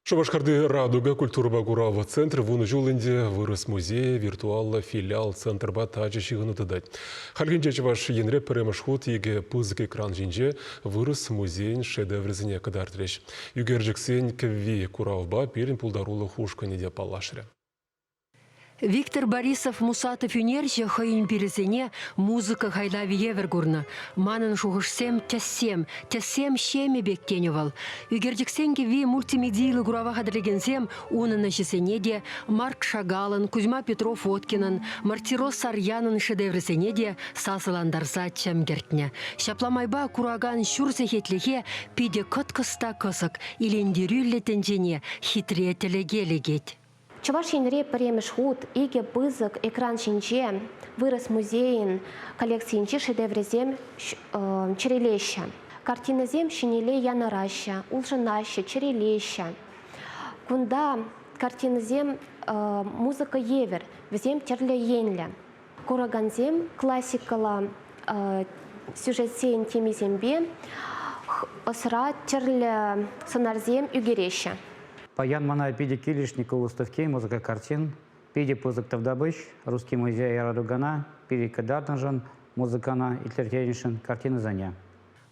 Шабашкарды Радуга культура Гурава центр вуны жулынде вырос музей, виртуалла филиал центрба тажы шигыны тыдать. Халгинче чаваш енре премашхут еге пызык экран жинже вырос музейн шедеврзине кадартреш. Югержиксен кви куравба перин пулдарулы хушка неде палашря. Виктор Борисов Мусатов юнерже хайын перезене музыка хайдави евергурна. Манын шуғышсем тясем шеме бектеневал. Югердиксенге ви мультимедийлы гурава хадрегенсем унына жесене де Марк Шагалын, Кузьма Петров Откинын, Мартирос Сарьянын шедевресене де сасыландарса чемгертне. Шапламайба кураган шурсе хетлихе пиде кыткыста кысык илендерюлле тенжене хитре телегелегет. Чаваш енре премешхут, иге пызык, экран шинче, вырос музейн, коллекциинче шедеврезем черелеща. Картиназем шинеле янараща, улжынаща, черелеща. Кунда картиназем музыка евер, везем терле енля. Кураганзем классикала сюжетсейн темизембе, осра терле сонарзем югереща. Паян мана пиде килишника выставки, музыка картин, пиде пызык тавдабыш, русский музей Радугана, пиде кадартнажан, музыкана и тертенишин, картины заня.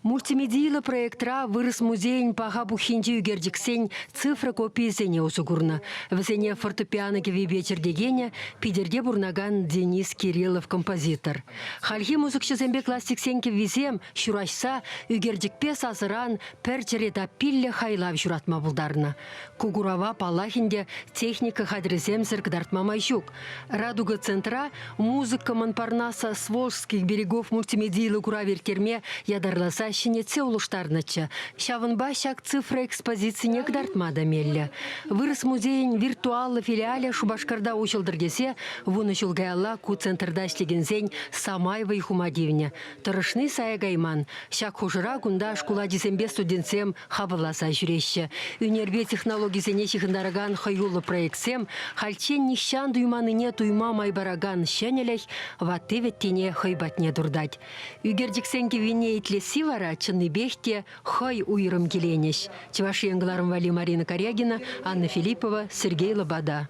Мультимедийлы проектра вырос музейн паға бухинде югердиксен цифра копиесене усугурна. Весене фортепиано вечер дегене пидерде бурнаган Денис Кириллов композитор. Хальхи музыкчызембе классиксенке визем шурашса югердикпе сазыран перчерета пилле хайлав журатма булдарна. Кугурава палахинде техника хадрезем зыркдартма майшук. Радуга центра музыка Монпарнаса с Волжских берегов мультимедийлы куравертерме ядарласа щенеце улуштарнача. Шавынба шак цифра экспозиции некдартма дамелля. Вырос музейн виртуаллы филиале Шубашкарда учылдыргесе, вуны чулгаялла ку центрда штегензень Самайва и Хумадивня. Тарышны сая гайман. Шак хужыра гунда шкула дизембе студентсем хабыласа жүрещі. Үнербе технологизене чихындараган хаюлы проектсем, хальчен нищан дуйманыне туйма майбараган щенелех, ватты веттене хайбатне дурдать. Югердиксенге вине итлеси вара чынны бехте хай уйрым келенеш. Чеваши янгларым вали Марина Корягина, Анна Филиппова, Сергей Лобода.